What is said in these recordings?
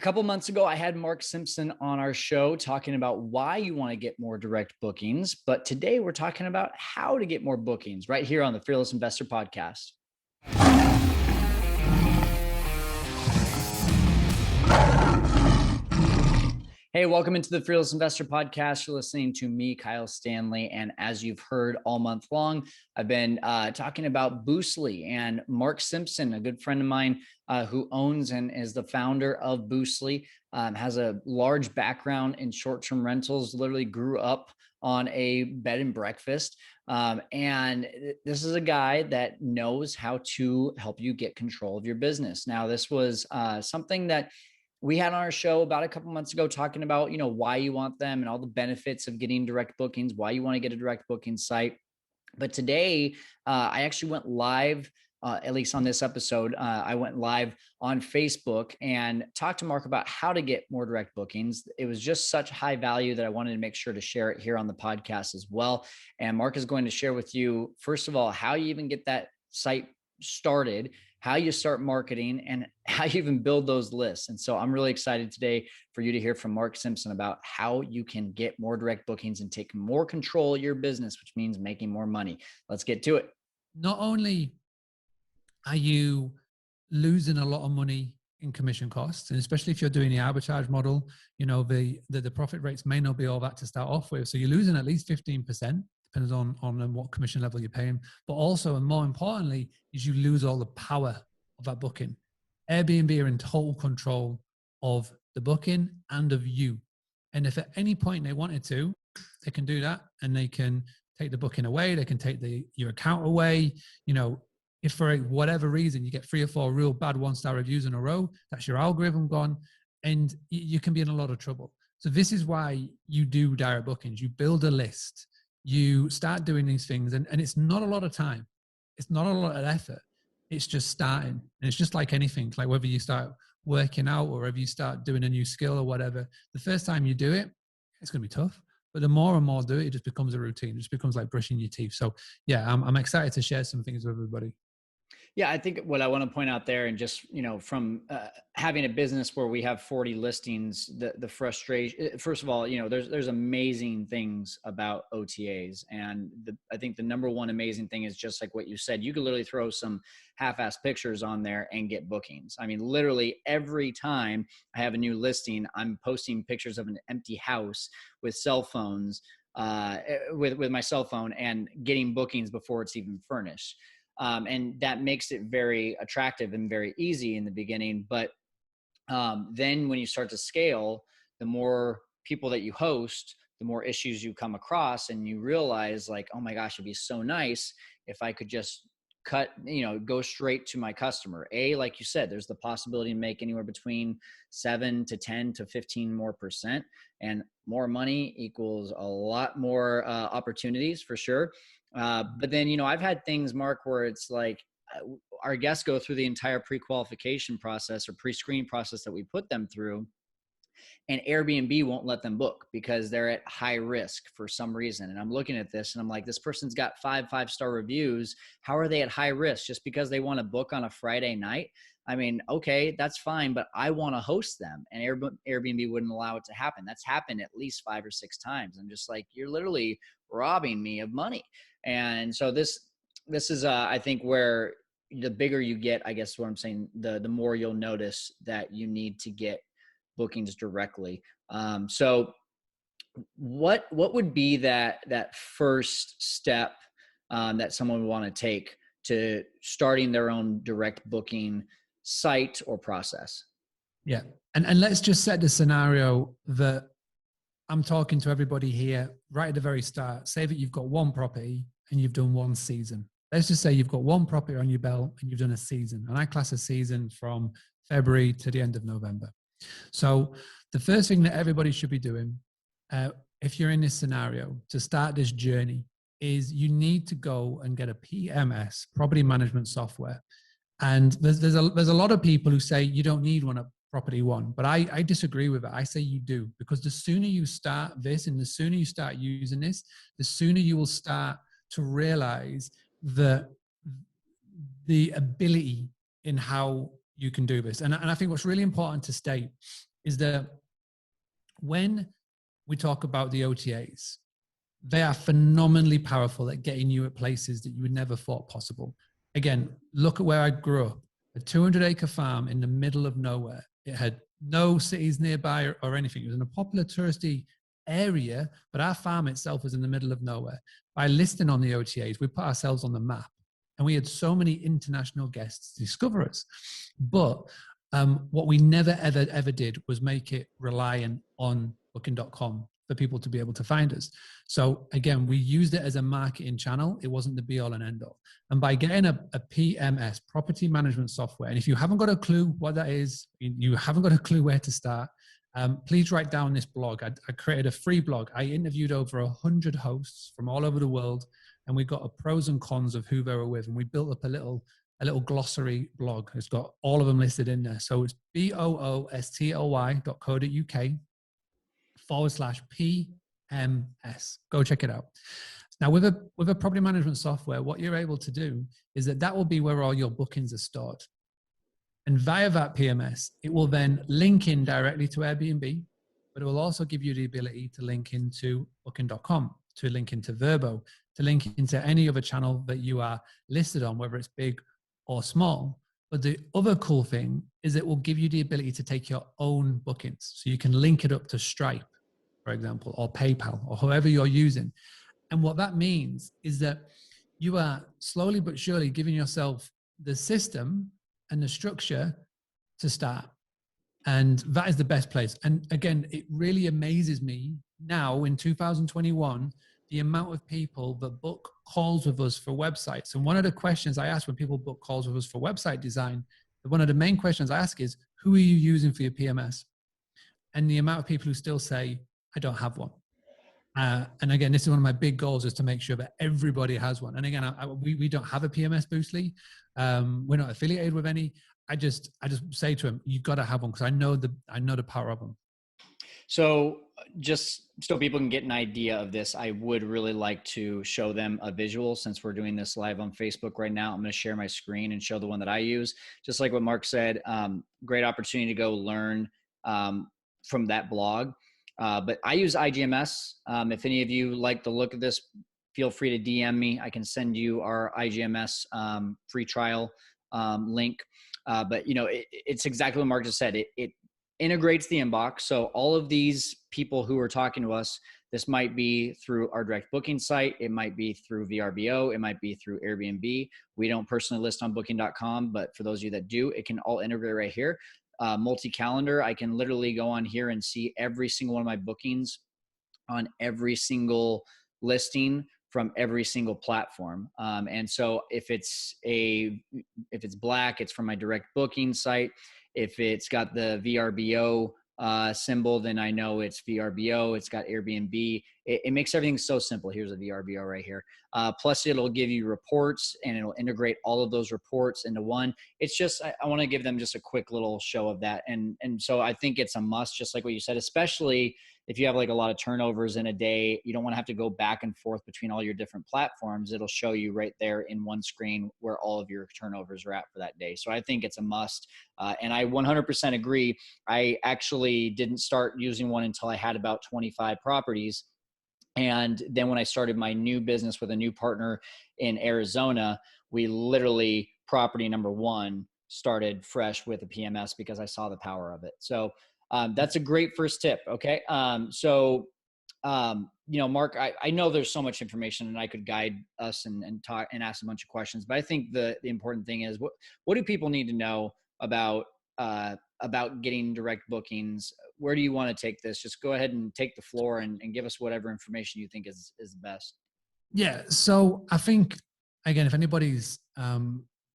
couple months ago, I had Mark Simpson on our show talking about why you want to get more direct bookings. But today we're talking about how to get more bookings right here on the Fearless Investor Podcast. Hey, welcome into the Fearless Investor Podcast. You're listening to me, Kyle Stanley. And as you've heard all month long, I've been talking about Boostly, and Mark Simpson, a good friend of mine who owns and is the founder of Boostly, has a large background in short-term rentals, literally grew up on a bed and breakfast. And this is a guy that knows how to help you get control of your business. Now, this was something that we had on our show about a couple months ago, talking about, why you want them and all the benefits of getting direct bookings, why you want to get a direct booking site. But today I actually went live, at least on this episode, I went live on Facebook and talked to Mark about how to get more direct bookings. It was just such high value that I wanted to make sure to share it here on the podcast as well. And Mark is going to share with you, first of all, how you even get that site started, how you start marketing, and how you even build those lists. And so I'm really excited today for you to hear from Mark Simpson about how you can get more direct bookings and take more control of your business, which means making more money. Let's get to it. Not only are you losing a lot of money in commission costs, and especially if you're doing the arbitrage model, the profit rates may not be all that to start off with. So you're losing at least 15%. Depends on what commission level you're paying, but also, and more importantly, is you lose all the power of that booking. Airbnb are in total control of the booking and of you. And if at any point they wanted to, they can do that, and they can take the booking away. They can take your account away. If for whatever reason you get 3 or 4 real bad 1-star reviews in a row, that's your algorithm gone, and you can be in a lot of trouble. So this is why you do direct bookings. You build a list. You start doing these things, and it's not a lot of time. It's not a lot of effort. It's just starting. And it's just like anything, like whether you start working out or whether you start doing a new skill or whatever, the first time you do it, it's going to be tough. But the more and more do it, it just becomes a routine. It just becomes like brushing your teeth. So yeah, I'm excited to share some things with everybody. Yeah, I think what I want to point out there, and just, from having a business where we have 40 listings, the frustration, first of all, there's amazing things about OTAs. And I think the number one amazing thing is just like what you said, you could literally throw some half-assed pictures on there and get bookings. I mean, literally every time I have a new listing, I'm posting pictures of an empty house with cell phones, with my cell phone, and getting bookings before it's even furnished. And that makes it very attractive and very easy in the beginning. But then when you start to scale, the more people that you host, the more issues you come across, and you realize like, oh my gosh, it'd be so nice if I could just go straight to my customer. Like you said, there's the possibility to make anywhere between 7 to 10 to 15% more, and more money equals a lot more opportunities for sure. But then, I've had things, Mark, where it's like our guests go through the entire pre-qualification process or pre-screen process that we put them through, and Airbnb won't let them book because they're at high risk for some reason. And I'm looking at this and I'm like, this person's got 5-star reviews. How are they at high risk just because they want to book on a Friday night? I mean, okay, that's fine, but I want to host them, and Airbnb wouldn't allow it to happen. That's happened at least 5 or 6 times. I'm just like, you're literally robbing me of money. And so this is, I think, where the bigger you get, I guess what I'm saying, the more you'll notice that you need to get bookings directly. So what would be that first step that someone would want to take to starting their own direct booking site or process? Yeah. And let's just set the scenario that I'm talking to everybody here right at the very start. Say that you've got one property and you've done one season. Let's just say you've got one property on your belt and you've done a season. And I class a season from February to the end of November. So the first thing that everybody should be doing, if you're in this scenario, to start this journey, is you need to go and get a PMS, property management software. And there's a lot of people who say you don't need one at property one, but I disagree with it. I say you do, because the sooner you start this and the sooner you start using this, the sooner you will start to realize the ability in how you can do this. And I think what's really important to state is that when we talk about the OTAs, they are phenomenally powerful at getting you at places that you would never thought possible. Again, look at where I grew up, a 200-acre farm in the middle of nowhere. It had no cities nearby or anything. It was in a popular touristy area, but our farm itself was in the middle of nowhere. By listing on the OTAs, we put ourselves on the map, and we had so many international guests discover us. But what we never, ever did was make it reliant on booking.com for people to be able to find us. So again, we used it as a marketing channel. It wasn't the be all and end all. And by getting a PMS, property management software, and if you haven't got a clue what that is, you haven't got a clue where to start, please write down this blog. I created a free blog. I interviewed over 100 hosts from all over the world, and we got a pros and cons of who they were with. And we built up a little glossary blog. It's got all of them listed in there. So it's boostly.co.uk/PMS. Go check it out. Now, with a property management software, what you're able to do is that will be where all your bookings are stored. And via that PMS, it will then link in directly to Airbnb, but it will also give you the ability to link into booking.com, to link into Verbo, to link into any other channel that you are listed on, whether it's big or small. But the other cool thing is it will give you the ability to take your own bookings. So you can link it up to Stripe, for example, or PayPal, or whoever you're using. And what that means is that you are slowly but surely giving yourself the system and the structure to start. And that is the best place. And again, it really amazes me now in 2021, the amount of people that book calls with us for websites. And one of the questions I ask when people book calls with us for website design, one of the main questions I ask is, who are you using for your PMS? And the amount of people who still say, I don't have one. And again, this is one of my big goals, is to make sure that everybody has one. And again, we don't have a PMS Boostly. We're not affiliated with any. I just say to them, you've got to have one, because I know the power of them. So just so people can get an idea of this, I would really like to show them a visual, since we're doing this live on Facebook right now. I'm going to share my screen and show the one that I use. Just like what Mark said, great opportunity to go learn from that blog. But I use IGMS. If any of you like the look of this, feel free to DM me. I can send you our IGMS free trial link. But it's exactly what Mark just said. It integrates the inbox. So all of these people who are talking to us, this might be through our direct booking site. It might be through VRBO. It might be through Airbnb. We don't personally list on booking.com, but for those of you that do, it can all integrate right here. Multi-calendar, I can literally go on here and see every single one of my bookings on every single listing from every single platform. And so if it's black, it's from my direct booking site. If it's got the VRBO symbol, then I know it's VRBO. It's got Airbnb. It makes everything so simple. Here's a VRBO right here. Plus it'll give you reports, and it'll integrate all of those reports into one. It's just, I want to give them just a quick little show of that. And so I think it's a must, just like what you said, especially if you have like a lot of turnovers in a day. You don't want to have to go back and forth between all your different platforms. It'll show you right there in one screen where all of your turnovers are at for that day. So I think it's a must. And I 100% agree. I actually didn't start using one until I had about 25 properties. And then when I started my new business with a new partner in Arizona, we literally, property number one started fresh with a PMS because I saw the power of it. So that's a great first tip. Okay. Mark, I know there's so much information, and I could guide us and talk and ask a bunch of questions, but I think the important thing is, what do people need to know about getting direct bookings? Where do you want to take this? Just go ahead and take the floor and give us whatever information you think is best. Yeah. So I think, again, if anybody's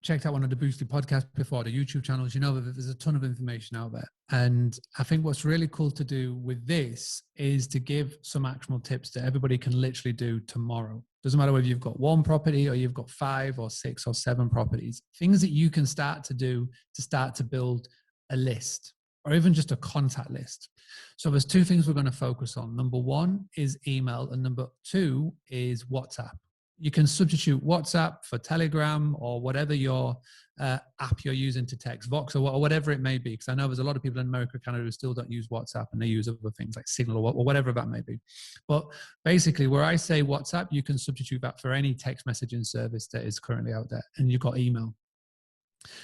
checked out one of the Boostly podcasts before, the YouTube channels, you know that there's a ton of information out there. And I think what's really cool to do with this is to give some actionable tips that everybody can literally do tomorrow. Doesn't matter whether you've got one property or you've got 5 or 6 or 7 properties, things that you can start to do to start to build a list, or even just a contact list. So there's 2 things we're going to focus on. Number 1 is email, and number 2 is WhatsApp. You can substitute WhatsApp for Telegram or whatever your app you're using to text, Vox or whatever it may be. Because I know there's a lot of people in America, Canada who still don't use WhatsApp and they use other things like Signal or whatever that may be. But basically, where I say WhatsApp, you can substitute that for any text messaging service that is currently out there. And you've got email.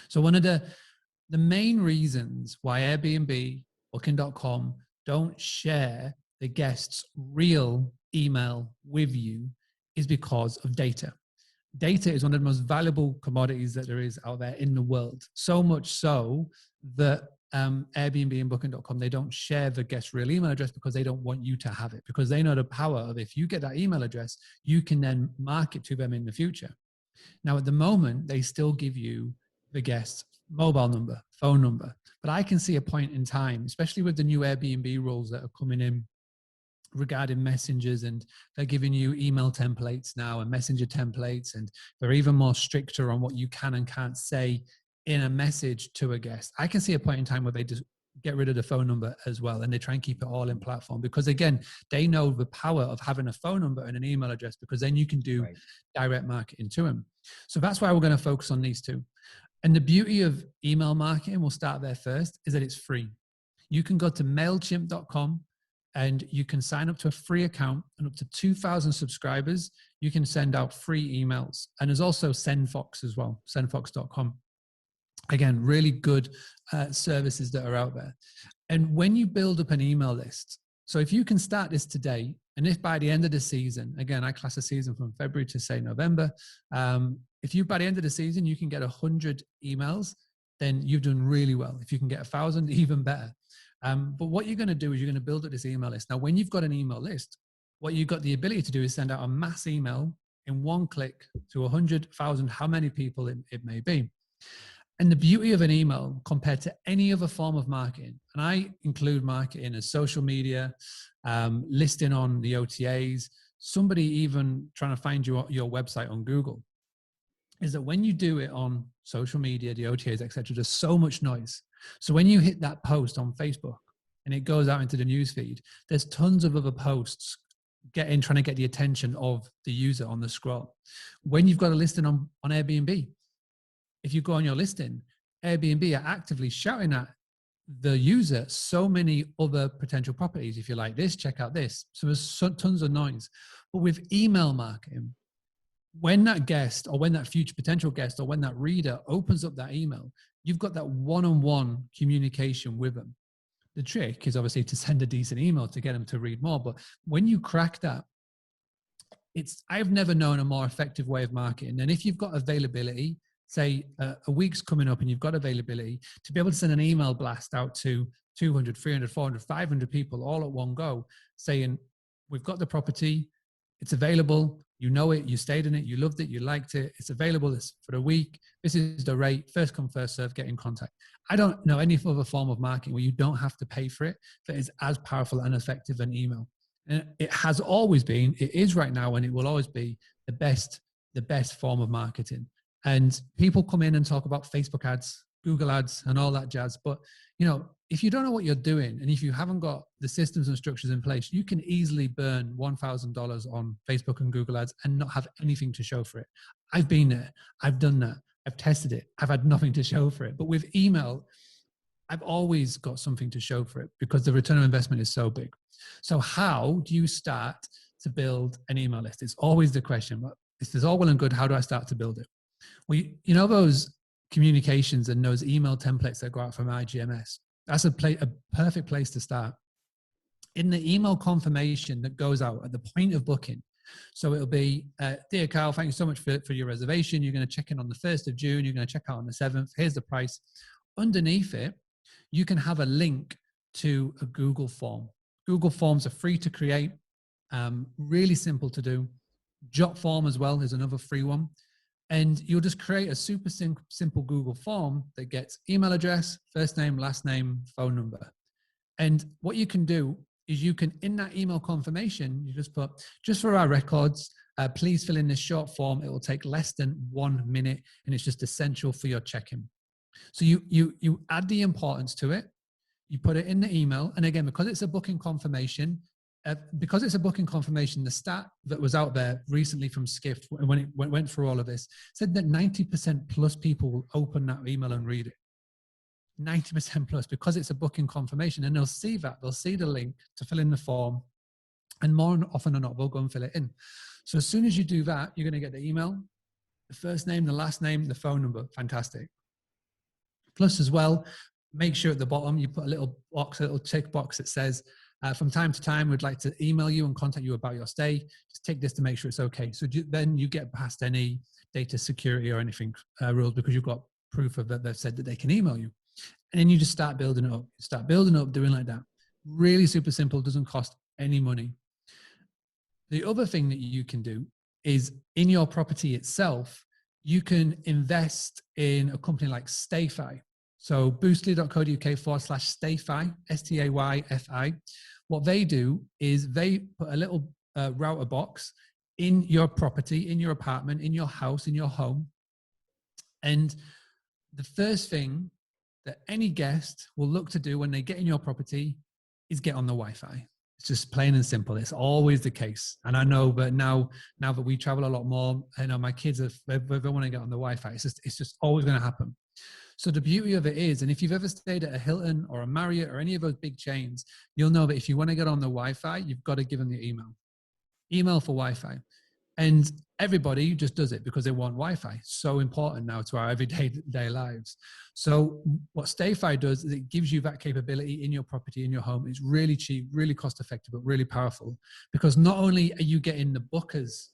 So one of the main reasons why Airbnb, Booking.com don't share the guest's real email with you is because of data. Data is one of the most valuable commodities that there is out there in the world. So much so that Airbnb and Booking.com, they don't share the guest's real email address because they don't want you to have it, because they know the power of, if you get that email address, you can then market to them in the future. Now, at the moment, they still give you the guest's mobile number, phone number. But I can see a point in time, especially with the new Airbnb rules that are coming in regarding messengers, and they're giving you email templates now and messenger templates, and they're even more stricter on what you can and can't say in a message to a guest. I can see a point in time where they just get rid of the phone number as well, and they try and keep it all in platform, because again, they know the power of having a phone number and an email address, because then you can do direct marketing to them. So that's why we're going to focus on these two. And the beauty of email marketing, we'll start there first, is that it's free. You can go to MailChimp.com and you can sign up to a free account, and up to 2,000 subscribers, you can send out free emails. And there's also SendFox as well, sendfox.com. Again, really good services that are out there. And when you build up an email list, so if you can start this today, and if by the end of the season, again, I class a season from February to say November, if you by the end of the season, you can get 100 emails, then you've done really well. If you can get 1,000, even better. But what you're going to do is you're going to build up this email list. Now, when you've got an email list, what you've got the ability to do is send out a mass email in one click to 100,000, how many people it may be. And the beauty of an email compared to any other form of marketing, and I include marketing as social media, listing on the OTAs, somebody even trying to find your website on Google, is that when you do it on social media, the OTAs, etc., there's so much noise. So when you hit that post on Facebook and it goes out into the newsfeed, there's tons of other posts trying to get the attention of the user on the scroll. When you've got a listing on Airbnb, if you go on your listing, Airbnb are actively shouting at the user so many other potential properties. If you like this, check out this. So there's tons of noise. But with email marketing, when that guest or when that future potential guest or when that reader opens up that email, you've got that one-on-one communication with them. The trick is obviously to send a decent email to get them to read more. But when you crack that, I've never known a more effective way of marketing. And if you've got availability, say a week's coming up and you've got availability, to be able to send an email blast out to 200, 300, 400, 500 people all at one go, saying, we've got the property, it's available, you know it, you stayed in it, you loved it, you liked it, it's available for the week, this is the rate, first come, first serve, get in contact. I don't know any other form of marketing where you don't have to pay for it that is as powerful and effective as email. And it has always been, it is right now, and it will always be the best form of marketing. And people come in and talk about Facebook ads, Google ads, and all that jazz. But, if you don't know what you're doing, and if you haven't got the systems and structures in place, you can easily burn $1,000 on Facebook and Google ads and not have anything to show for it. I've been there. I've done that. I've tested it. I've had nothing to show for it. But with email, I've always got something to show for it because the return on investment is so big. So how do you start to build an email list? It's always the question. But if it's all well and good, how do I start to build it? Well, those communications and those email templates that go out from IGMS, that's a perfect place to start. In the email confirmation that goes out at the point of booking, so it'll be, dear Carl, thank you so much for your reservation. You're going to check in on the 1st of June. You're going to check out on the 7th. Here's the price. Underneath it, you can have a link to a Google form. Google Forms are free to create, really simple to do. Jot form as well is another free one. And you'll just create a super simple Google form that gets email address, first name, last name, phone number. And what you can do is you can, in that email confirmation, you just put, just for our records, please fill in this short form. It will take less than 1 minute, and it's just essential for your check-in. So you add the importance to it. You put it in the email. And again, because it's a booking confirmation, because it's a booking confirmation, the stat that was out there recently from Skift when it went through all of this said that 90% plus people will open that email and read it. 90% plus, because it's a booking confirmation, and they'll see that. They'll see the link to fill in the form, and more often than not, they'll go and fill it in. So as soon as you do that, you're going to get the email, the first name, the last name, the phone number. Fantastic. Plus as well, make sure at the bottom you put a little box, a little tick box that says, from time to time, we'd like to email you and contact you about your stay. Just tick this to make sure it's okay. So then you get past any data security or anything rules, because you've got proof of that they've said that they can email you. And then you just start building it up. Start building up, doing like that. Really super simple, doesn't cost any money. The other thing that you can do is in your property itself, you can invest in a company like Stayfi. So boostly.co.uk/Stayfi, Stayfi. What they do is they put a little router box in your property, in your apartment, in your house, in your home. And the first thing that any guest will look to do when they get in your property is get on the Wi-Fi. It's just plain and simple. It's always the case. And I know, but now that we travel a lot more, I know my kids, they want to get on the Wi-Fi. It's just always going to happen. So the beauty of it is, and if you've ever stayed at a Hilton or a Marriott or any of those big chains, you'll know that if you want to get on the Wi-Fi, you've got to give them your email. Email for Wi-Fi. And everybody just does it because they want Wi-Fi. So important now to our everyday lives. So what Stayfi does is it gives you that capability in your property, in your home. It's really cheap, really cost effective, but really powerful, because not only are you getting the booker's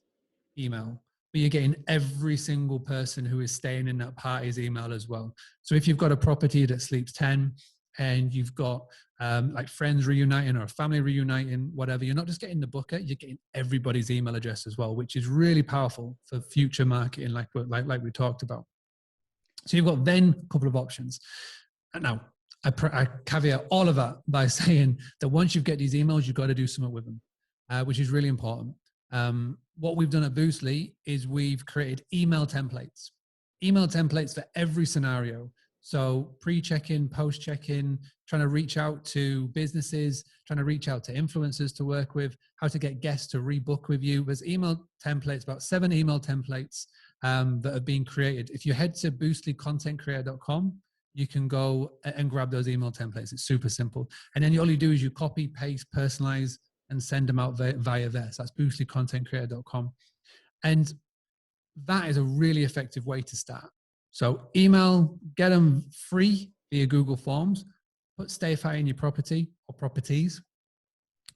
email, but you're getting every single person who is staying in that party's email as well. So if you've got a property that sleeps 10 and you've got like friends reuniting or a family reuniting, whatever, you're not just getting the booker, you're getting everybody's email address as well, which is really powerful for future marketing, like we talked about. So you've got then a couple of options. And now I caveat all of that by saying that once you get these emails, you've got to do something with them, which is really important. What we've done at Boostly is we've created email templates for every scenario. So pre-check-in, post-check-in, trying to reach out to businesses, trying to reach out to influencers to work with, how to get guests to rebook with you. There's email templates, about 7 email templates that have been created. If you head to boostlycontentcreator.com, you can go and grab those email templates. It's super simple. And then all you do is you copy, paste, personalize, and send them out via there. So that's boostlycontentcreator.com. And that is a really effective way to start. So email, get them free via Google Forms, put Stayfi in your property or properties,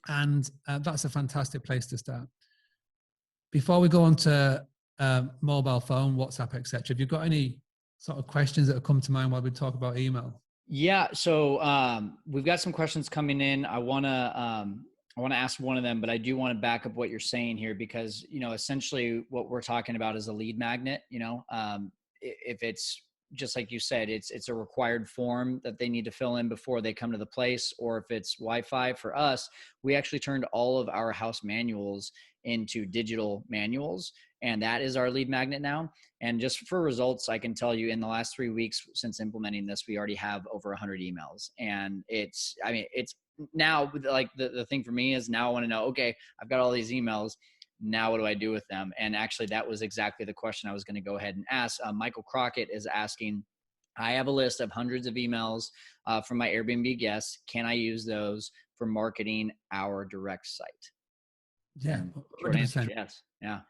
and that's a fantastic place to start. Before we go on to mobile phone, WhatsApp, etc., have you got any sort of questions that have come to mind while we talk about email? Yeah, so we've got some questions coming in. I want to ask one of them, but I do want to back up what you're saying here, because, you know, essentially what we're talking about is a lead magnet. You know, if it's just like you said, it's a required form that they need to fill in before they come to the place, or if it's Wi-Fi. For us, we actually turned all of our house manuals into digital manuals, and that is our lead magnet now. And just for results, I can tell you in the last 3 weeks since implementing this, we already have over 100 emails. And it's now, like, the thing for me is now I want to know, okay, I've got all these emails. Now what do I do with them? And actually, that was exactly the question I was going to go ahead and ask. Michael Crockett is asking, I have a list of hundreds of emails from my Airbnb guests. Can I use those for marketing our direct site? Yeah, short answer, yes. Yeah,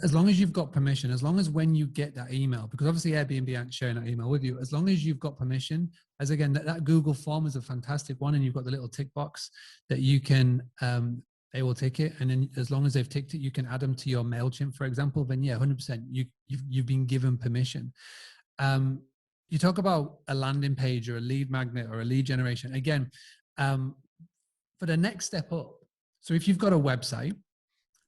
as long as you've got permission, as long as when you get that email, because obviously Airbnb aren't sharing that email with you, as long as you've got permission, as again, that Google form is a fantastic one, and you've got the little tick box that you can, they will tick it, and then as long as they've ticked it, you can add them to your MailChimp, for example, then yeah, 100%, you've been given permission. You talk about a landing page or a lead magnet or a lead generation. Again, for the next step up, so if you've got a website,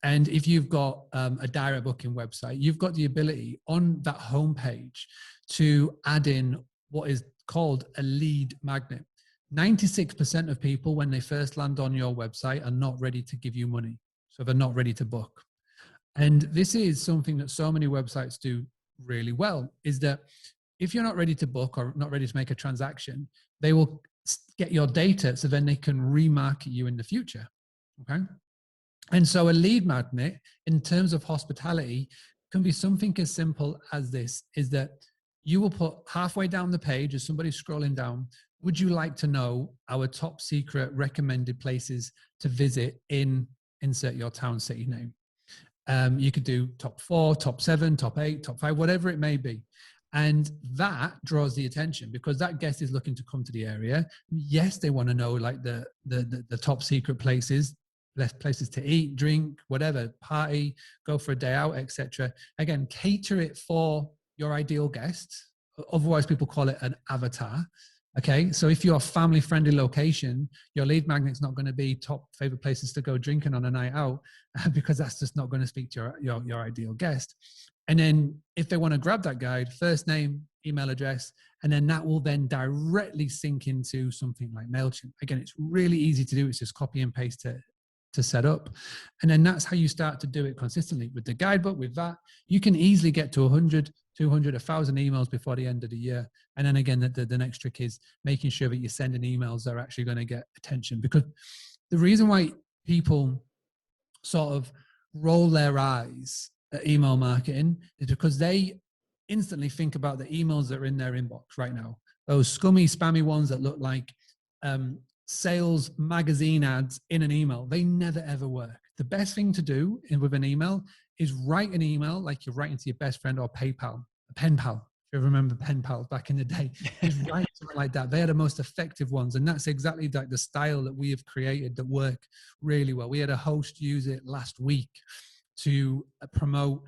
and if you've got a direct booking website, you've got the ability on that homepage to add in what is called a lead magnet. 96% of people, when they first land on your website, are not ready to give you money. So they're not ready to book. And this is something that so many websites do really well, is that if you're not ready to book or not ready to make a transaction, they will get your data so then they can remarket you in the future. Okay. And so a lead magnet in terms of hospitality can be something as simple as this, is that you will put halfway down the page as somebody's scrolling down, would you like to know our top secret recommended places to visit in insert your town, city name? You could do top 4, top 7, top 8, top 5, whatever it may be. And that draws the attention because that guest is looking to come to the area. Yes, they want to know like the top secret places, best places to eat, drink, whatever, party, go for a day out, etc. Again, cater it for your ideal guest. Otherwise, people call it an avatar. Okay, so if you're a family-friendly location, your lead magnet's not going to be top favorite places to go drinking on a night out because that's just not going to speak to your ideal guest. And then if they want to grab that guide, first name, email address, and then that will then directly sync into something like MailChimp. Again, it's really easy to do. It's just copy and paste to set up. And then that's how you start to do it consistently. With the guidebook, with that, you can easily get to 100, 200, 1,000 emails before the end of the year. And then again, the next trick is making sure that you're sending emails that are actually going to get attention. Because the reason why people sort of roll their eyes at email marketing is because they instantly think about the emails that are in their inbox right now. Those scummy, spammy ones that look like sales magazine ads in an email. They never ever work. The best thing to do with an email is write an email like you're writing to your best friend or PayPal, a pen pal. If you remember pen pals back in the day, just write something like that. They are the most effective ones. And that's exactly like the style that we have created that work really well. We had a host use it last week to promote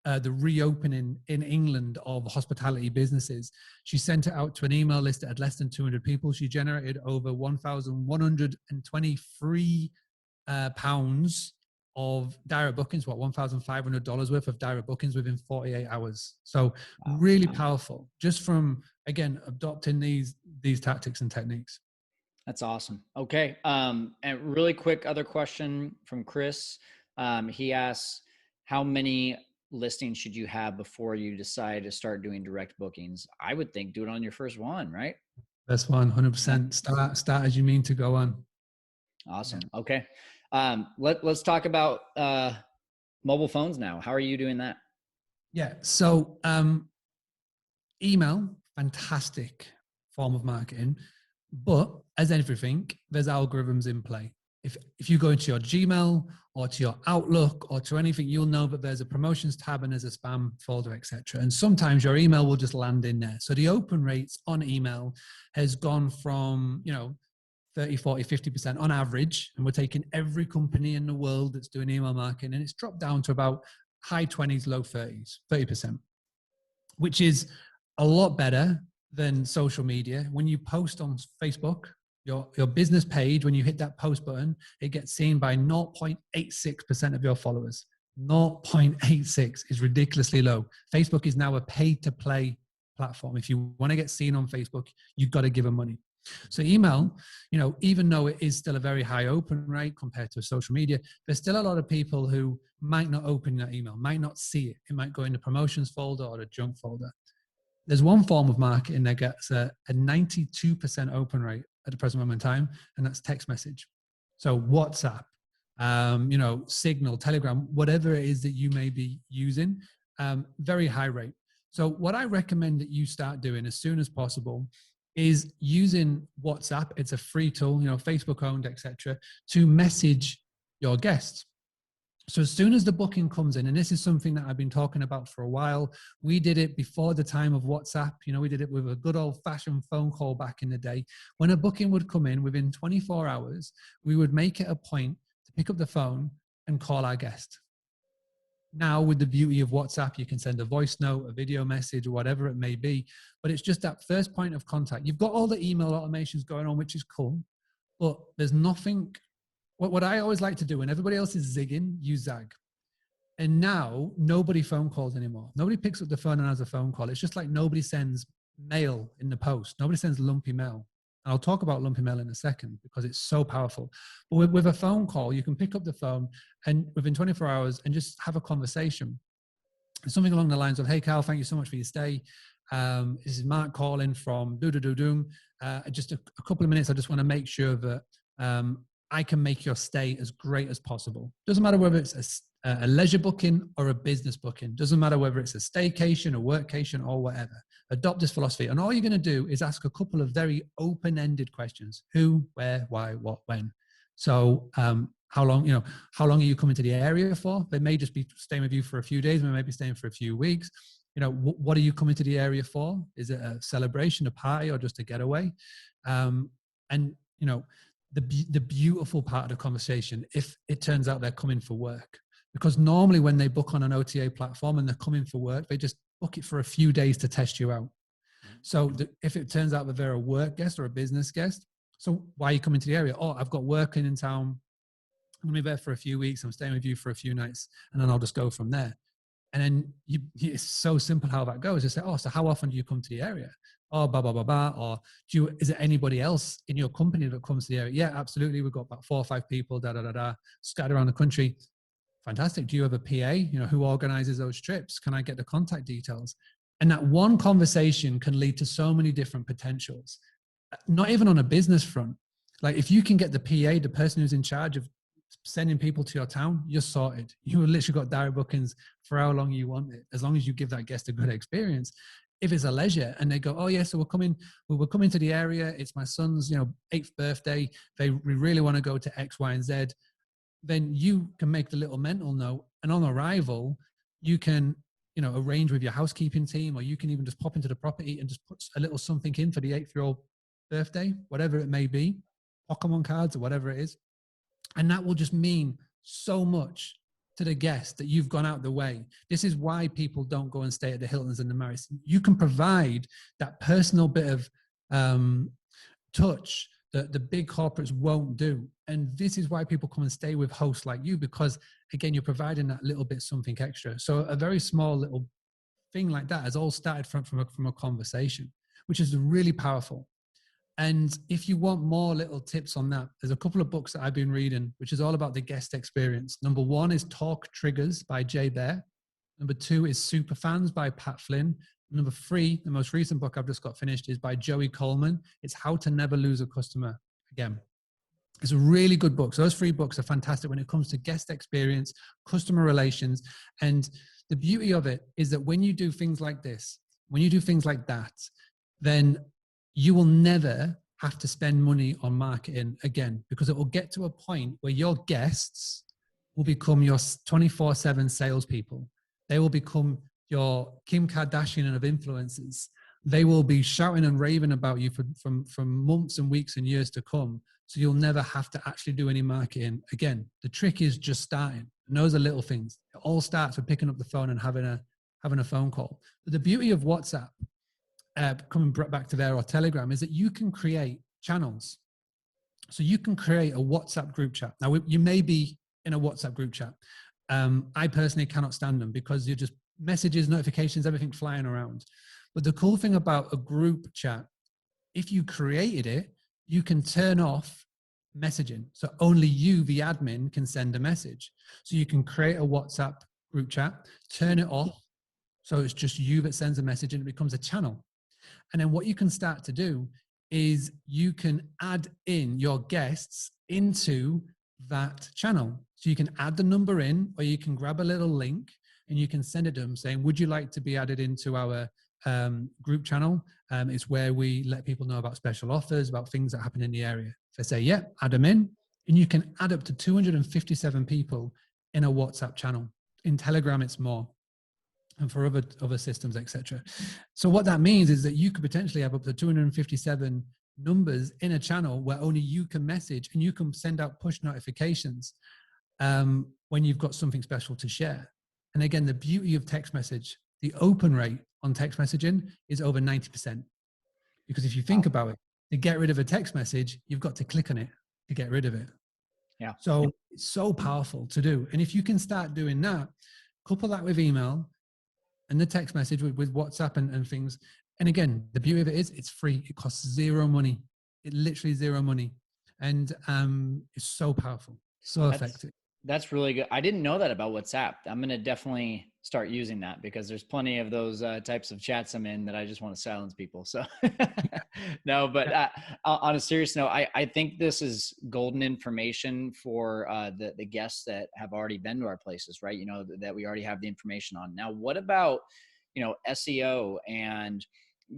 the reopening in England of hospitality businesses. She sent it out to an email list that had less than 200 people. She generated over £1,123 of direct bookings, $1,500 worth of direct bookings within 48 hours. So really powerful, just from, again, adopting these tactics and techniques. That's awesome. Okay. And really quick other question from Chris. He asks, how many listings should you have before you decide to start doing direct bookings? I would think do it on your first one, right? That's 100%. Start as you mean to go on. Awesome. Yeah. Okay. Let's talk about mobile phones now. How are you doing that? Yeah. So email, fantastic form of marketing, but as everything, there's algorithms in play. If you go into your Gmail or to your Outlook or to anything, you'll know that there's a promotions tab and there's a spam folder, etc. And sometimes your email will just land in there. So the open rates on email has gone from, 30, 40, 50% on average. And we're taking every company in the world that's doing email marketing, and it's dropped down to about high 20s, low 30s, 30%, which is a lot better than social media. When you post on Facebook, your business page, when you hit that post button, it gets seen by 0.86% of your followers. 0.86 is ridiculously low. Facebook is now a pay-to-play platform. If you want to get seen on Facebook, you've got to give them money. So email, even though it is still a very high open rate compared to social media, there's still a lot of people who might not open that email, might not see it. It might go in the promotions folder or the junk folder. There's one form of marketing that gets a 92% open rate at the present moment in time, and that's text message. So WhatsApp, Signal, Telegram, whatever it is that you may be using, very high rate. So what I recommend that you start doing as soon as possible is using WhatsApp. It's a free tool, Facebook owned, etc., to message your guests. So as soon as the booking comes in, and this is something that I've been talking about for a while, we did it before the time of WhatsApp. We did it with a good old fashioned phone call back in the day. When a booking would come in within 24 hours, we would make it a point to pick up the phone and call our guest. Now, with the beauty of WhatsApp, you can send a voice note, a video message, or whatever it may be, but it's just that first point of contact. You've got all the email automations going on, which is cool, but there's nothing. What I always like to do when everybody else is zigging, you zag. And now nobody phone calls anymore. Nobody picks up the phone and has a phone call. It's just like nobody sends mail in the post. Nobody sends lumpy mail. And I'll talk about lumpy mail in a second because it's so powerful. But with a phone call, you can pick up the phone and within 24 hours and just have a conversation. Something along the lines of, hey, Carl, thank you so much for your stay. This is Mark calling from Just a couple of minutes. I just want to make sure that I can make your stay as great as possible. Doesn't matter whether it's a leisure booking or a business booking. Doesn't matter whether it's a staycation, a workcation, or whatever. Adopt this philosophy. And all you're going to do is ask a couple of very open-ended questions. Who, where, why, what, when. So how long are you coming to the area for? They may just be staying with you for a few days. They may be staying for a few weeks. What are you coming to the area for? Is it a celebration, a party, or just a getaway? The beautiful part of the conversation, if it turns out they're coming for work, because normally when they book on an OTA platform and they're coming for work, they just book it for a few days to test you out. So if it turns out that they're a work guest or a business guest, so why are you coming to the area? Oh, I've got work in town. I'm going to be there for a few weeks. I'm staying with you for a few nights, and then I'll just go from there. And then it's so simple how that goes. You say, oh, so how often do you come to the area? Oh, blah, blah, blah, blah. Or is there anybody else in your company that comes to the area? Yeah, absolutely. We've got about 4 or 5 people, scattered around the country. Fantastic. Do you have a PA? Who organizes those trips? Can I get the contact details? And that one conversation can lead to so many different potentials, not even on a business front. Like if you can get the PA, the person who's in charge of sending people to your town, you're sorted. You literally got direct bookings for how long you want it, as long as you give that guest a good experience. If it's a leisure and they go, oh yeah, so we're coming to the area. It's my son's, 8th birthday. We really want to go to X, Y, and Z. Then you can make the little mental note, and on arrival, you can, arrange with your housekeeping team, or you can even just pop into the property and just put a little something in for the 8th-year-old birthday, whatever it may be, Pokemon cards or whatever it is. And that will just mean so much to the guest that you've gone out the way. This is why people don't go and stay at the Hiltons and the Marriotts. You can provide that personal bit of touch that the big corporates won't do. And this is why people come and stay with hosts like you, because again, you're providing that little bit something extra. So a very small little thing like that has all started from a conversation, which is really powerful. And if you want more little tips on that, there's a couple of books that I've been reading, which is all about the guest experience. Number 1 is Talk Triggers by Jay Baer. Number 2 is Superfans by Pat Flynn. Number 3, the most recent book I've just got finished, is by Joey Coleman. It's How to Never Lose a Customer Again. It's a really good book. So those 3 books are fantastic when it comes to guest experience, customer relations. And the beauty of it is that when you do things like this, when you do things like that, then you will never have to spend money on marketing again, because it will get to a point where your guests will become your 24/7 salespeople. They will become your Kim Kardashian of influencers. They will be shouting and raving about you from months and weeks and years to come. So you'll never have to actually do any marketing again. The trick is just starting. And those are little things. It all starts with picking up the phone and having a phone call. But the beauty of WhatsApp, coming back to there, or Telegram, is that you can create channels. So you can create a WhatsApp group chat. Now, you may be in a WhatsApp group chat. I personally cannot stand them because you're just messages, notifications, everything flying around. But the cool thing about a group chat, if you created it, you can turn off messaging. So only you, the admin, can send a message. So you can create a WhatsApp group chat, turn it off. So it's just you that sends a message and it becomes a channel. And then what you can start to do is you can add in your guests into that channel. So you can add the number in, or you can grab a little link and you can send it to them saying, would you like to be added into our group channel? It's where we let people know about special offers, about things that happen in the area. If they say, yeah, add them in. And you can add up to 257 people in a WhatsApp channel. In Telegram, it's more. And for other systems, etc. So what that means is that you could potentially have up to 257 numbers in a channel where only you can message, and you can send out push notifications when you've got something special to share. And again, the beauty of text message, the open rate on text messaging is over 90%. Because if you think about it, to get rid of a text message, you've got to click on it to get rid of it. Yeah. So it's so powerful to do. And if you can start doing that, couple that with email and the text message with WhatsApp and things. And again, the beauty of it is it's free. It costs zero money. It literally zero money. And it's so powerful, so effective. That's really good. I didn't know that about WhatsApp. I'm going to definitely start using that, because there's plenty of those types of chats I'm in that I just want to silence people. So no, but on a serious note, I think this is golden information for the guests that have already been to our places, right? You know, that we already have the information on. Now, what about, you know, SEO and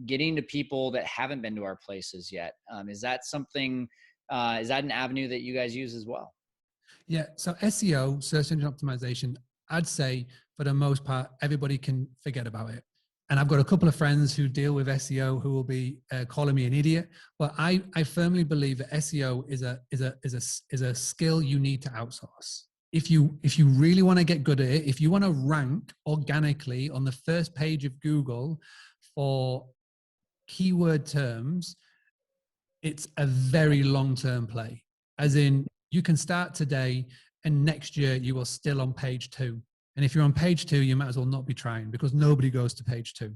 getting to people that haven't been to our places yet? Is that something, is that an avenue that you guys use as well? Yeah. So SEO, search engine optimization, I'd say for the most part, everybody can forget about it. And I've got a couple of friends who deal with SEO who will be calling me an idiot. But I firmly believe that SEO is a skill you need to outsource. If you really want to get good at it, if you want to rank organically on the first page of Google for keyword terms, it's a very long-term play. As in, you can start today and next year you are still on page 2. And if you're on page 2, you might as well not be trying, because nobody goes to page 2.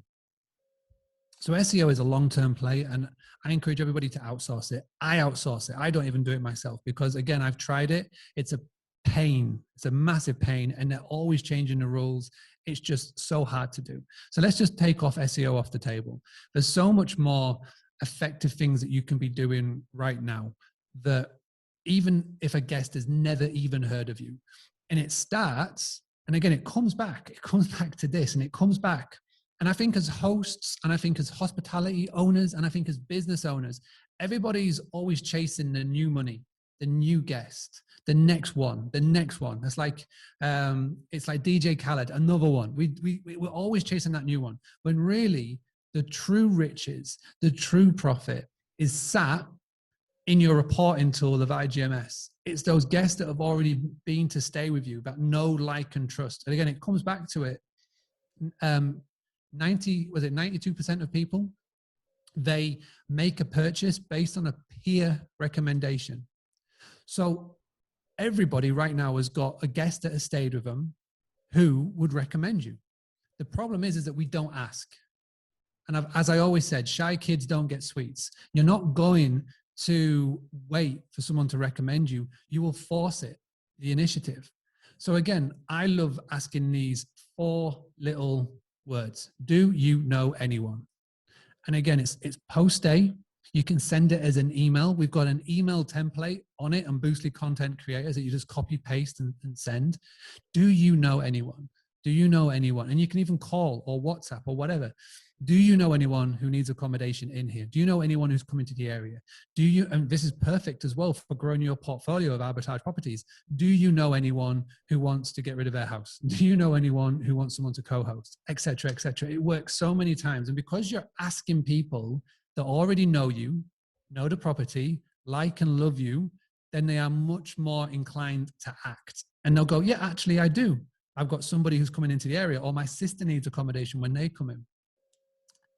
So SEO is a long-term play, and I encourage everybody to outsource it. I outsource it. I don't even do it myself because, again, I've tried it. It's a pain. It's a massive pain, and they're always changing the rules. It's just so hard to do. So let's just take off SEO off the table. There's so much more effective things that you can be doing right now that even if a guest has never even heard of you, and it starts, and again, it comes back to this, and it comes back. And I think as hosts, and I think as hospitality owners, and I think as business owners, everybody's always chasing the new money, the new guest, the next one, the next one. It's like DJ Khaled, another one. We're always chasing that new one, when really the true riches, the true profit is sat in your reporting tool of IGMS. It's those guests that have already been to stay with you, that know, like, and trust. And again, it comes back to it. 92% of people, they make a purchase based on a peer recommendation. So everybody right now has got a guest that has stayed with them who would recommend you. The problem is that we don't ask. And as I always said, shy kids don't get sweets. You're not going to wait for someone to recommend you. You will force it, the initiative. So again, I love asking these 4 little words. Do you know anyone? And again, it's post day. You can send it as an email. We've got an email template on it on Boostly Content Creators that you just copy, paste, and send. Do you know anyone? Do you know anyone? And you can even call or WhatsApp or whatever. Do you know anyone who needs accommodation in here? Do you know anyone who's coming to the area? Do you, and this is perfect as well for growing your portfolio of arbitrage properties. Do you know anyone who wants to get rid of their house? Do you know anyone who wants someone to co-host, et cetera, et cetera? It works so many times. And because you're asking people that already know you, know the property, like and love you, then they are much more inclined to act. And they'll go, yeah, actually I do. I've got somebody who's coming into the area, or my sister needs accommodation when they come in.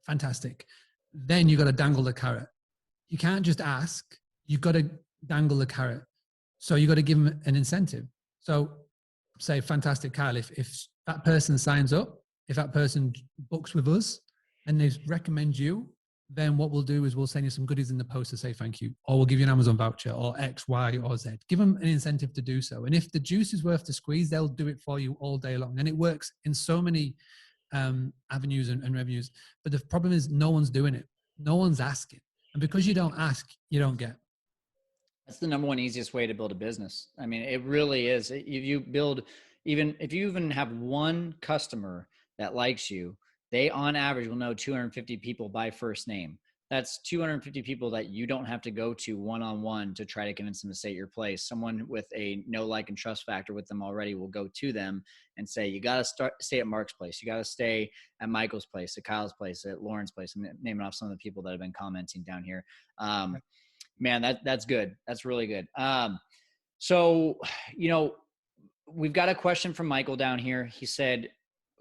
Fantastic. Then you got to dangle the carrot. You can't just ask, you've got to dangle the carrot. So you got to give them an incentive. So say, fantastic, Kyle, if that person signs up, if that person books with us and they recommend you, then what we'll do is we'll send you some goodies in the post to say thank you, or we'll give you an Amazon voucher, or X, Y, or Z. Give them an incentive to do so. And if the juice is worth the squeeze, they'll do it for you all day long. And it works in so many avenues and revenues. But the problem is no one's doing it. No one's asking. And because you don't ask, you don't get. That's the number one easiest way to build a business. I mean, it really is. If you build, even if you even have one customer that likes you, they on average will know 250 people by first name. That's 250 people that you don't have to go to one-on-one to try to convince them to stay at your place. Someone with a know, like, and trust factor with them already will go to them and say, you got to stay at Mark's place. You got to stay at Michael's place, at Kyle's place, at Lauren's place. I'm naming off some of the people that have been commenting down here. Man, that's good. That's really good. So, you know, we've got a question from Michael down here. He said,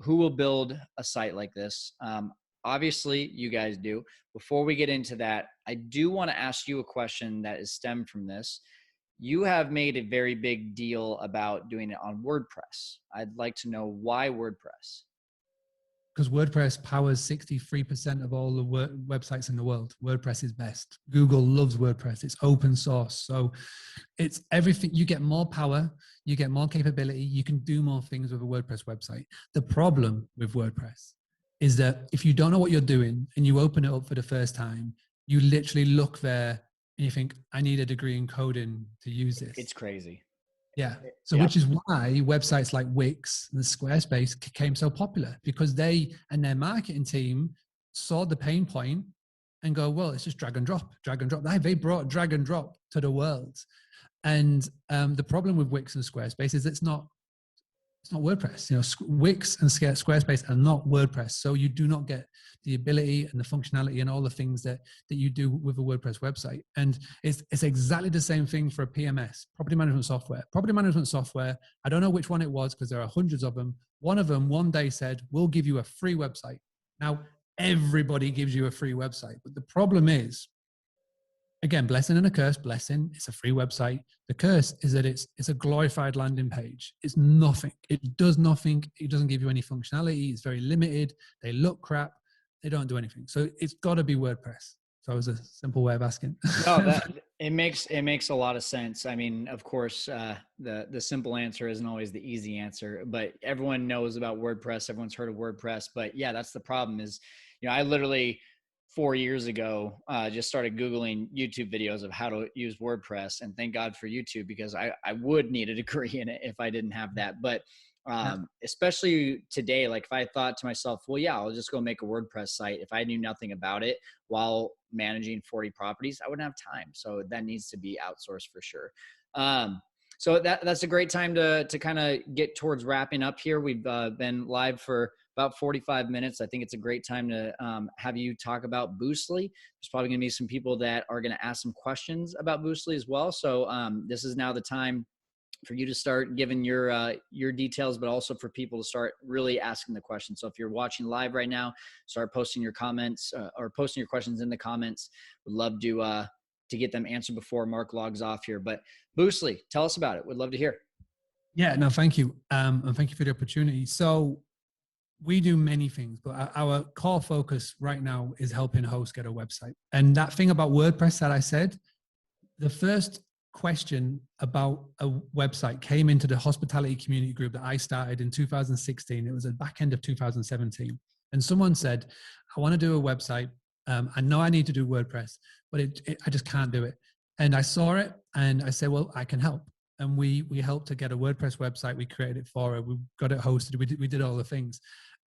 who will build a site like this? Obviously, you guys do. Before we get into that, I do want to ask you a question that is stemmed from this. You have made a very big deal about doing it on WordPress. I'd like to know why WordPress. because WordPress powers 63% of all the websites in the world. WordPress is best. Google loves WordPress. It's open source. So it's everything. You get more power, you get more capability, you can do more things with a WordPress website. The problem with WordPress is that if you don't know what you're doing and you open it up for the first time, you literally look there and you think, I need a degree in coding to use this. It's crazy. Yeah. So which is why websites like Wix and Squarespace became so popular, because they and their marketing team saw the pain point and go, well, it's just drag and drop, drag and drop. They brought drag and drop to the world. And the problem with Wix and Squarespace is it's not WordPress. You know, Wix and Squarespace are not WordPress. So you do not get the ability and the functionality and all the things that you do with a WordPress website. And it's exactly the same thing for a PMS, property management software. Property management software, I don't know which one it was because there are hundreds of them. One of them one day said, we'll give you a free website. Now, everybody gives you a free website. But the problem is, again, blessing and a curse. Blessing, it's a free website. The curse is that it's a glorified landing page. It's nothing. It does nothing. It doesn't give you any functionality. It's very limited. They look crap. They don't do anything. So it's got to be WordPress. So that was a simple way of asking. No, it makes a lot of sense. I mean, of course, the simple answer isn't always the easy answer, but everyone knows about WordPress. Everyone's heard of WordPress. But yeah, that's the problem is, I literally 4 years ago, just started Googling YouTube videos of how to use WordPress, and thank God for YouTube, because I would need a degree in it if I didn't have that. But especially today, like if I thought to myself, well, yeah, I'll just go make a WordPress site. If I knew nothing about it while managing 40 properties, I wouldn't have time. So that needs to be outsourced for sure. So that's a great time to kind of get towards wrapping up here. We've been live for about 45 minutes. I think it's a great time to have you talk about Boostly. There's probably going to be some people that are going to ask some questions about Boostly as well. So this is now the time for you to start giving your details, but also for people to start really asking the questions. So if you're watching live right now, start posting your comments or posting your questions in the comments. Would love to get them answered before Mark logs off here. But Boostly, tell us about it. Would love to hear. Yeah, no, thank you. And thank you for the opportunity. So we do many things, but our core focus right now is helping hosts get a website. And that thing about WordPress that I said, the first question about a website came into the hospitality community group that I started in 2016. It was at the back end of 2017. And someone said, I want to do a website. I know I need to do WordPress, but I just can't do it. And I saw it and I said, well, I can help. And we helped to get a WordPress website. We created it for her. We got it hosted. We did all the things.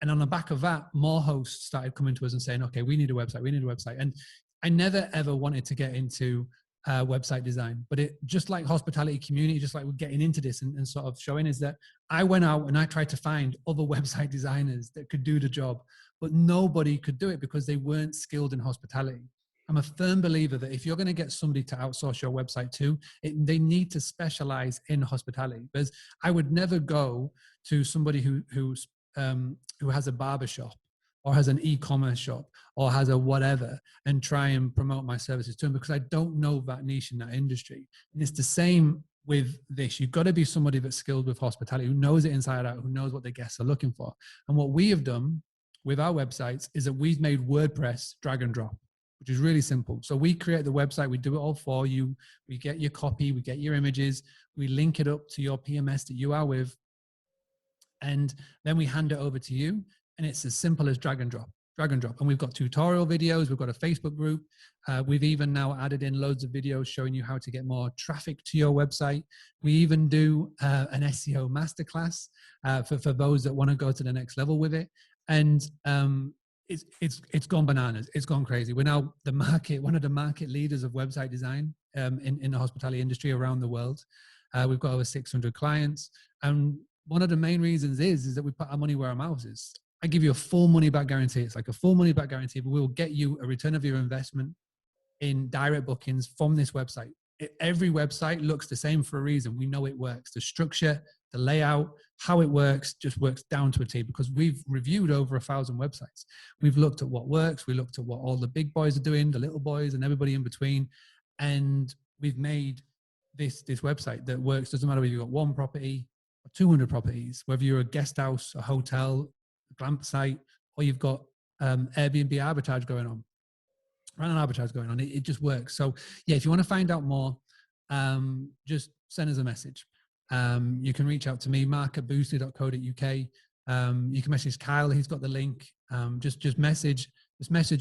And on the back of that, more hosts started coming to us and saying, okay, we need a website. We need a website. And I never, ever wanted to get into website design, but it just like hospitality community, just like we're getting into this and sort of showing is that I went out and I tried to find other website designers that could do the job, but nobody could do it because they weren't skilled in hospitality. I'm a firm believer that if you're going to get somebody to outsource your website to, they need to specialize in hospitality. Because I would never go to somebody who has a barber shop or has an e-commerce shop or has a whatever and try and promote my services to them, because I don't know that niche in that industry. And it's the same with this. You've got to be somebody that's skilled with hospitality, who knows it inside out, who knows what the guests are looking for. And what we have done with our websites is that we've made WordPress drag and drop, which is really simple. So we create the website, we do it all for you. We get your copy, we get your images, we link it up to your PMS that you are with, and then we hand it over to you. And it's as simple as drag and drop. And we've got tutorial videos. We've got a Facebook group. We've even now added in loads of videos showing you how to get more traffic to your website. We even do an SEO masterclass for those that want to go to the next level with it. And it's gone bananas. It's gone crazy. We're now one of the market leaders of website design in the hospitality industry around the world. We've got over 600 clients. And one of the main reasons is that we put our money where our mouth is. I give you a full money back guarantee. It's like a full money back guarantee, but we'll get you a return of your investment in direct bookings from this website. Every website looks the same for a reason. We know it works. The structure, the layout, how it works, just works down to a T, because we've reviewed over 1,000 websites. We've looked at what works. We looked at what all the big boys are doing, the little boys and everybody in between. And we've made this website that works. Doesn't matter whether you've got one property or 200 properties, whether you're a guest house, a hotel, a glamp site, or you've got Airbnb arbitrage going on, random arbitrage going on. It just works. So yeah, if you want to find out more, just send us a message. You can reach out to me, mark@boostly.co.uk. You can message Kyle. He's got the link. Just message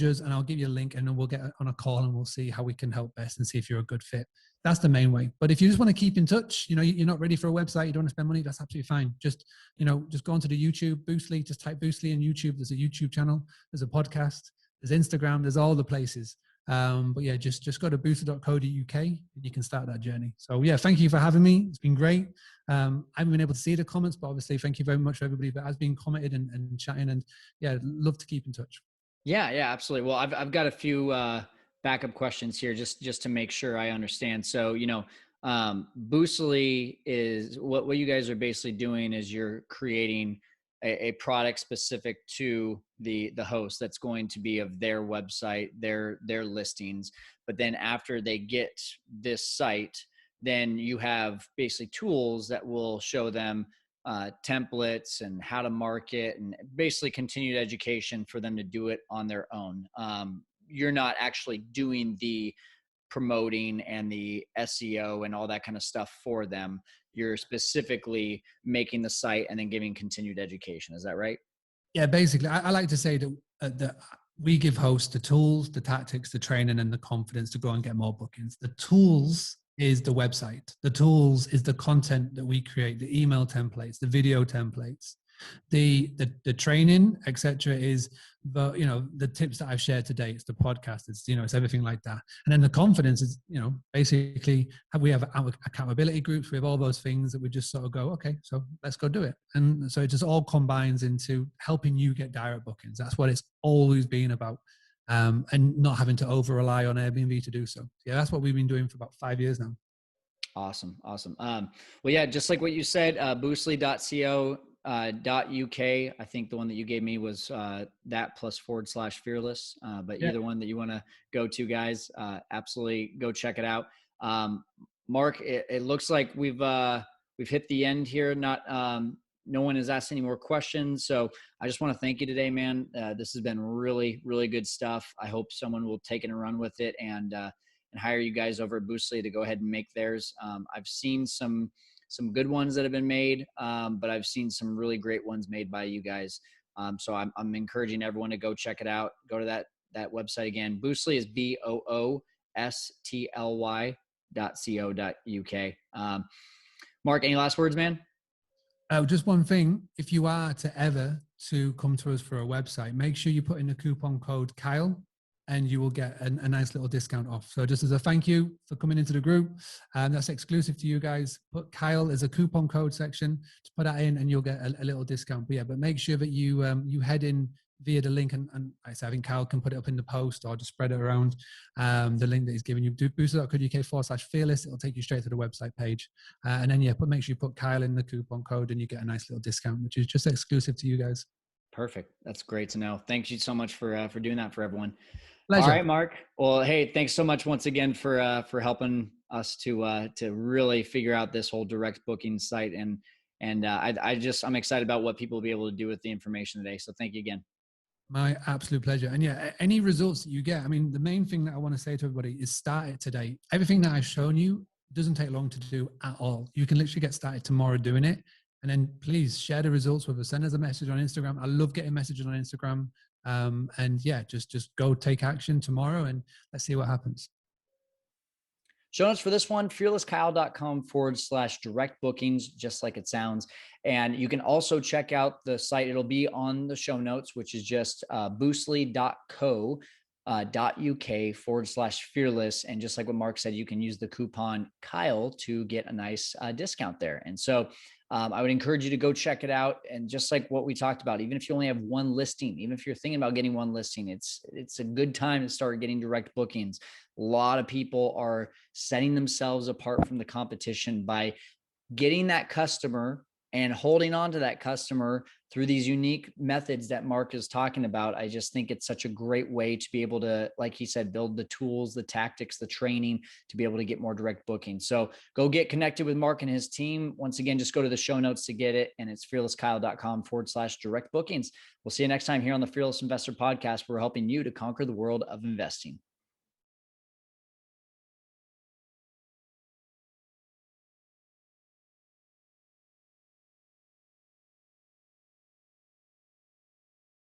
us, and I'll give you a link, and then we'll get on a call and we'll see how we can help best and see if you're a good fit. That's the main way. But if you just want to keep in touch, you're not ready for a website, you don't want to spend money, that's absolutely fine. Just go onto the YouTube, Boostly, just type Boostly in YouTube. There's a YouTube channel, there's a podcast, there's Instagram, there's all the places. But yeah, just go to boostly.co.uk and you can start that journey. So yeah, thank you for having me. It's been great. I haven't been able to see the comments, but obviously thank you very much for everybody that has been commented and chatting, and yeah, love to keep in touch. Yeah, absolutely. Well, I've got a few backup questions here just to make sure I understand. So, Boostly is what you guys are basically doing is you're creating a product specific to the host that's going to be of their website, their listings. But then after they get this site, then you have basically tools that will show them templates and how to market, and basically continued education for them to do it on their own. You're not actually doing the promoting and the SEO and all that kind of stuff for them. You're specifically making the site and then giving continued education. Is that right? Yeah, basically, I like to say that we give hosts the tools, the tactics, the training, and the confidence to go and get more bookings. The tools is the website. The tools is the content that we create, the email templates, the video templates, the training, etc. is the tips that I've shared today. It's the podcast. It's everything like that. And then the confidence is basically we have accountability groups. We have all those things that we just sort of go, okay, so let's go do it. And so it just all combines into helping you get direct bookings. That's what it's always been about. And not having to over rely on Airbnb to do so. Yeah, that's what we've been doing for about 5 years now. Awesome. Well, yeah, just like what you said, boostly.co. .uk. I think the one that you gave me was that plus /fearless. But yeah, either one that you want to go to, guys, absolutely go check it out. Mark, it looks like we've hit the end here. No one has asked any more questions, so I just want to thank you today, man. This has been really, really good stuff. I hope someone will take it and run with it and hire you guys over at Boostly to go ahead and make theirs. I've seen some good ones that have been made, but I've seen some really great ones made by you guys. So I'm encouraging everyone to go check it out. Go to that website again. Boostly is boostly.co.uk. Mark, any last words, man? Just one thing, if you are to ever to come to us for a website, make sure you put in the coupon code Kyle, and you will get a nice little discount off. So just as a thank you for coming into the group, and that's exclusive to you guys. Put Kyle as a coupon code section, to put that in, and you'll get a little discount. But yeah, but make sure that you head in via the link, and I think Kyle can put it up in the post or just spread it around. The link that he's giving you, boostly.co.uk/fearless. It'll take you straight to the website page, and then yeah, make sure you put Kyle in the coupon code, and you get a nice little discount, which is just exclusive to you guys. Perfect. That's great to know. Thank you so much for doing that for everyone. Pleasure. All right, Mark. Well, hey, thanks so much once again for helping us to really figure out this whole direct booking site, and I'm excited about what people will be able to do with the information today. So thank you again. My absolute pleasure. And yeah, any results that you get, I mean, the main thing that I want to say to everybody is start it today. Everything that I've shown you doesn't take long to do at all. You can literally get started tomorrow doing it. And then please share the results with us. Send us a message on Instagram. I love getting messages on Instagram. And yeah, just go take action tomorrow and let's see what happens. Show notes for this one, fearlesskyle.com/direct bookings, just like it sounds. And you can also check out the site. It'll be on the show notes, which is just boostly.co.uk/fearless. And just like what Mark said, you can use the coupon Kyle to get a nice discount there. And so I would encourage you to go check it out. And just like what we talked about, even if you only have one listing, even if you're thinking about getting one listing, it's a good time to start getting direct bookings. A lot of people are setting themselves apart from the competition by getting that customer and holding on to that customer through these unique methods that Mark is talking about. I just think it's such a great way to be able to, like he said, build the tools, the tactics, the training to be able to get more direct bookings. So go get connected with Mark and his team. Once again, just go to the show notes to get it. And it's fearlesskyle.com/direct bookings. We'll see you next time here on the Fearless Investor Podcast. We're helping you to conquer the world of investing.